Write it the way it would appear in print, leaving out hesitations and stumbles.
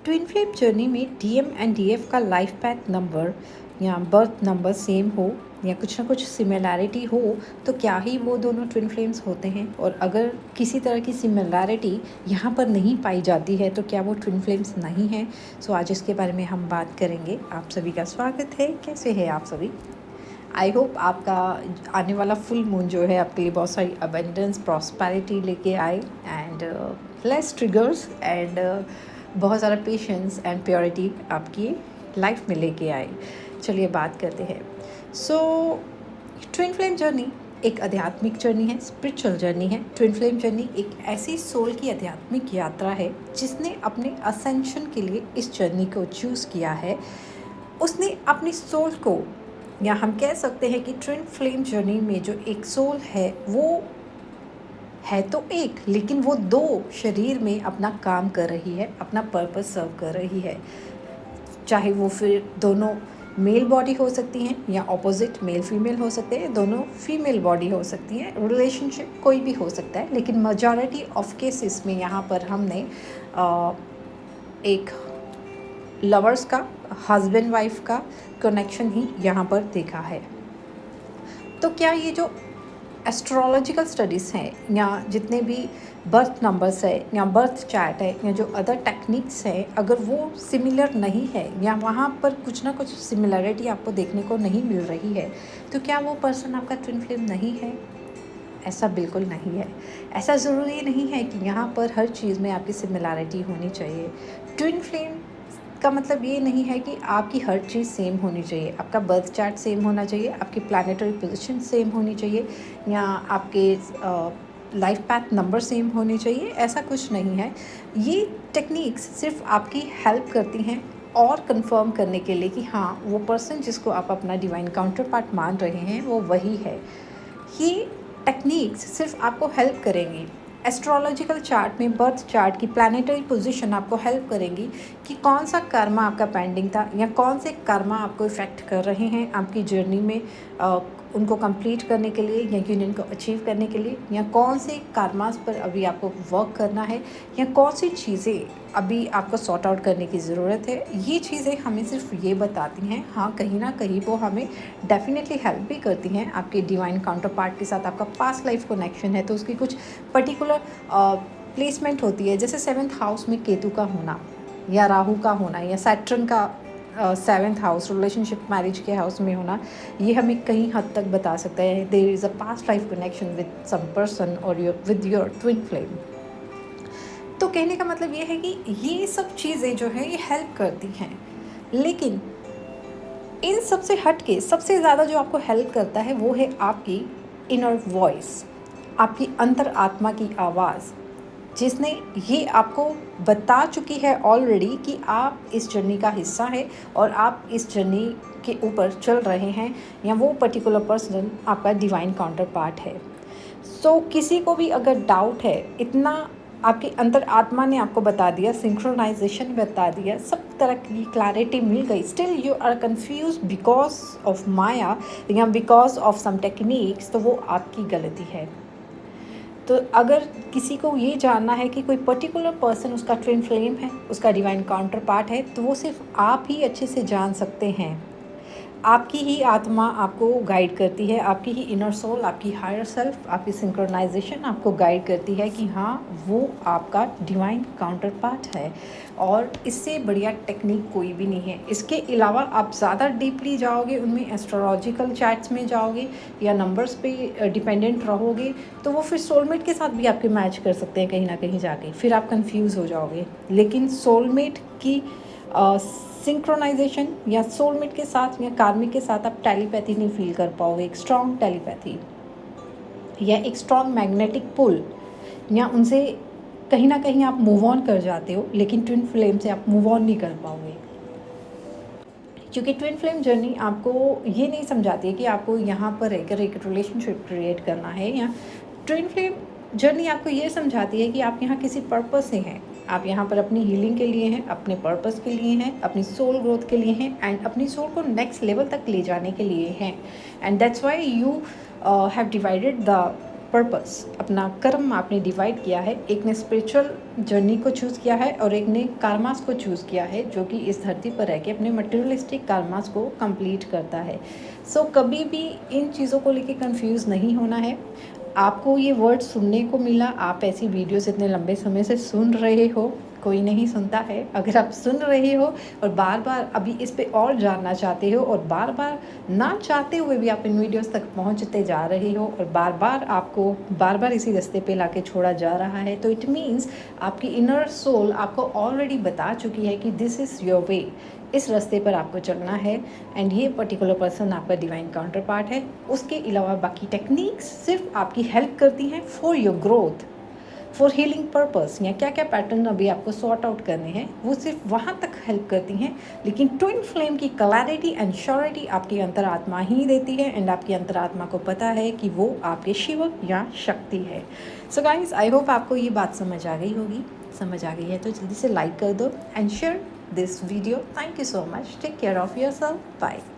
Twin flame journey में DM and DF का life path number या बर्थ नंबर सेम हो या कुछ ना कुछ सिमिलैरिटी हो तो क्या ही वो दोनों ट्विन फ्लेम्स होते हैं, और अगर किसी तरह की सिमिलैरिटी यहाँ पर नहीं पाई जाती है तो क्या वो ट्विन फ्लेम्स नहीं हैं। सो आज इसके बारे में हम बात करेंगे। आप सभी का स्वागत है। कैसे हैं आप सभी? आई होप आपका आने वाला फुल मून जो है आपके लिए बहुत सारी अबेंडेंस प्रॉस्पेरिटी लेके आए एंड लेस ट्रिगर्स एंड बहुत सारा पेशेंस एंड प्योरिटी आपकी लाइफ में लेके आए। चलिए बात करते हैं। सो ट्विन फ्लेम जर्नी एक आध्यात्मिक जर्नी है, स्पिरिचुअल जर्नी है। ट्विन फ्लेम जर्नी एक ऐसी सोल की आध्यात्मिक यात्रा है जिसने अपने असेंशन के लिए इस जर्नी को चूज़ किया है। उसने अपनी सोल को, या हम कह सकते हैं कि ट्विन फ्लेम जर्नी में जो एक सोल है वो है तो एक, लेकिन वो दो शरीर में अपना काम कर रही है, अपना पर्पस सर्व कर रही है। चाहे वो फिर दोनों मेल बॉडी हो सकती हैं या ऑपोजिट मेल फीमेल हो सकते हैं, दोनों फीमेल बॉडी हो सकती हैं, रिलेशनशिप कोई भी हो सकता है। लेकिन मेजॉरिटी ऑफ केसेस में यहाँ पर हमने एक लवर्स का, हस्बैंड वाइफ का कनेक्शन ही यहाँ पर देखा है। तो क्या ये जो एस्ट्रोलॉजिकल स्टडीज़ हैं या जितने भी बर्थ नंबर्स है या बर्थ चार्ट है या जो अदर टेक्निक्स है, अगर वो सिमिलर नहीं है या वहाँ पर कुछ ना कुछ सिमिलरिटी आपको देखने को नहीं मिल रही है, तो क्या वो पर्सन आपका ट्विन फ्लेम नहीं है? ऐसा बिल्कुल नहीं है। ऐसा ज़रूरी नहीं है कि यहाँ पर हर चीज़ में आपकी सिमिलैरिटी होनी चाहिए। ट्विन फ्लेम का मतलब ये नहीं है कि आपकी हर चीज़ सेम होनी चाहिए। आपका बर्थ चार्ट सेम होना चाहिए, आपकी प्लैनेटरी पोजीशन सेम होनी चाहिए, या आपके लाइफ पैथ नंबर सेम होने चाहिए। ऐसा कुछ नहीं है। ये टेक्निक्स सिर्फ आपकी हेल्प करती हैं और कंफर्म करने के लिए कि हाँ, वो पर्सन जिसको आप अपना डिवाइन काउंटर पार्ट मान रहे हैं वो वही है। ये टेक्निक्स सिर्फ आपको हेल्प करेंगी। एस्ट्रोलॉजिकल चार्ट में बर्थ चार्ट की प्लैनेटरी पोजीशन आपको हेल्प करेंगी कि कौन सा कर्मा आपका पेंडिंग था या कौन से कर्मा आपको इफ़ेक्ट कर रहे हैं आपकी जर्नी में, उनको कंप्लीट करने के लिए या यूनियन को अचीव करने के लिए, या कौन से कर्मास पर अभी आपको वर्क करना है, या कौन सी चीज़ें अभी आपको सॉर्ट आउट करने की ज़रूरत है। ये चीज़ें हमें सिर्फ ये बताती हैं। हाँ, कहीं ना कहीं वो हमें डेफिनेटली हेल्प भी करती हैं। आपके डिवाइन काउंटर पार्ट के साथ आपका पास्ट लाइफ कनेक्शन है तो उसकी कुछ पर्टिकुलर प्लेसमेंट होती है। जैसे 7th हाउस में केतु का होना या राहु का होना या सैटर्न का 7th हाउस रिलेशनशिप मैरिज के हाउस में होना, ये हमें कहीं हद तक बता सकता है there is a past life connection with some person और विद योर ट्विन फ्लेम। तो कहने का मतलब ये है कि ये सब चीज़ें जो है ये हेल्प करती हैं, लेकिन इन सब से हट के सबसे ज़्यादा जो आपको हेल्प करता है वो है आपकी इनर वॉइस, आपकी अंतर आत्मा की आवाज़, जिसने ये आपको बता चुकी है ऑलरेडी कि आप इस जर्नी का हिस्सा है और आप इस जर्नी के ऊपर चल रहे हैं, या वो पर्टिकुलर पर्सन आपका डिवाइन काउंटर पार्ट है। सो किसी को भी अगर डाउट है, इतना आपकी अंतर आत्मा ने आपको बता दिया, सिंक्रोनाइजेशन बता दिया, सब तरह की क्लैरिटी मिल गई, still you are confuse because of माया या बिकॉज ऑफ सम टेक्निक्स, तो वो आपकी गलती है। तो अगर किसी को ये जानना है कि कोई पर्टिकुलर पर्सन उसका ट्विन फ्लेम है, उसका डिवाइन काउंटर पार्ट है, तो वो सिर्फ आप ही अच्छे से जान सकते हैं। आपकी ही आत्मा आपको गाइड करती है, आपकी ही इनर सोल, आपकी हायर सेल्फ, आपकी सिंक्रोनाइजेशन आपको गाइड करती है कि हाँ, वो आपका डिवाइन काउंटर पार्ट है। और इससे बढ़िया टेक्निक कोई भी नहीं है। इसके अलावा आप ज़्यादा डीपली जाओगे उनमें, एस्ट्रोलॉजिकल चार्ट्स में जाओगे या नंबर्स पे डिपेंडेंट रहोगे, तो वो फिर सोलमेट के साथ भी आपके मैच कर सकते हैं कहीं ना कहीं जाके, फिर आप कंफ्यूज हो जाओगे। लेकिन सोलमेट की सिंक्रोनाइजेशन या सोलमेट के साथ या कार्मिक के साथ आप टेलीपैथी नहीं फील कर पाओगे। एक स्ट्रॉन्ग टेलीपैथी या एक स्ट्रॉन्ग मैग्नेटिक पुल, या उनसे कहीं ना कहीं आप मूव ऑन कर जाते हो, लेकिन ट्विन फ्लेम से आप मूव ऑन नहीं कर पाओगे। क्योंकि ट्विन फ्लेम जर्नी आपको ये नहीं समझाती है कि आपको यहाँ पर रहकर एक रिलेशनशिप क्रिएट करना है, या ट्विन फ्लेम जर्नी आपको ये समझाती है कि आप यहाँ किसी पर्पस से हैं। आप यहाँ पर अपनी हीलिंग के लिए हैं, अपने पर्पस के लिए हैं, अपनी सोल ग्रोथ के लिए हैं, एंड अपनी सोल को नेक्स्ट लेवल तक ले जाने के लिए हैं। And that's why you have divided the purpose, अपना कर्म आपने डिवाइड किया है। एक ने स्पिरिचुअल जर्नी को चूज़ किया है और एक ने कार्मास को चूज़ किया है, जो कि इस धरती पर रह के अपने मटेरियलिस्टिक कार्मास को कंप्लीट करता है। सो कभी भी इन चीज़ों को लेके कंफ्यूज नहीं होना है। आपको ये वर्ड सुनने को मिला, आप ऐसी वीडियोस इतने लंबे समय से सुन रहे हो, कोई नहीं सुनता है। अगर आप सुन रहे हो और बार बार अभी इस पे और जानना चाहते हो और बार बार ना चाहते हुए भी आप इन वीडियोस तक पहुंचते जा रहे हो और बार बार आपको बार बार इसी रास्ते पे लाके छोड़ा जा रहा है, तो इट मीन्स आपकी इनर सोल आपको ऑलरेडी बता चुकी है कि दिस इज़ योर वे, इस रास्ते पर आपको चलना है। एंड ये पर्टिकुलर पर्सन आपका डिवाइन काउंटर पार्ट है। उसके अलावा बाकी टेक्निक्स सिर्फ आपकी हेल्प करती हैं for your growth, for healing purpose, या क्या क्या पैटर्न अभी आपको सॉर्ट आउट करने हैं वो सिर्फ वहाँ तक हेल्प करती हैं। लेकिन ट्विन फ्लेम की क्लैरिटी एंड श्योरिटी आपकी अंतरात्मा ही देती है। एंड आपकी अंतरात्मा को पता है कि वो आपके शिव या शक्ति है। सो गाइज, आई होप आपको ये बात समझ आ गई होगी। समझ आ गई है तो जल्दी से लाइक कर दो and share this video. Thank you so much. Take care of yourself. Bye.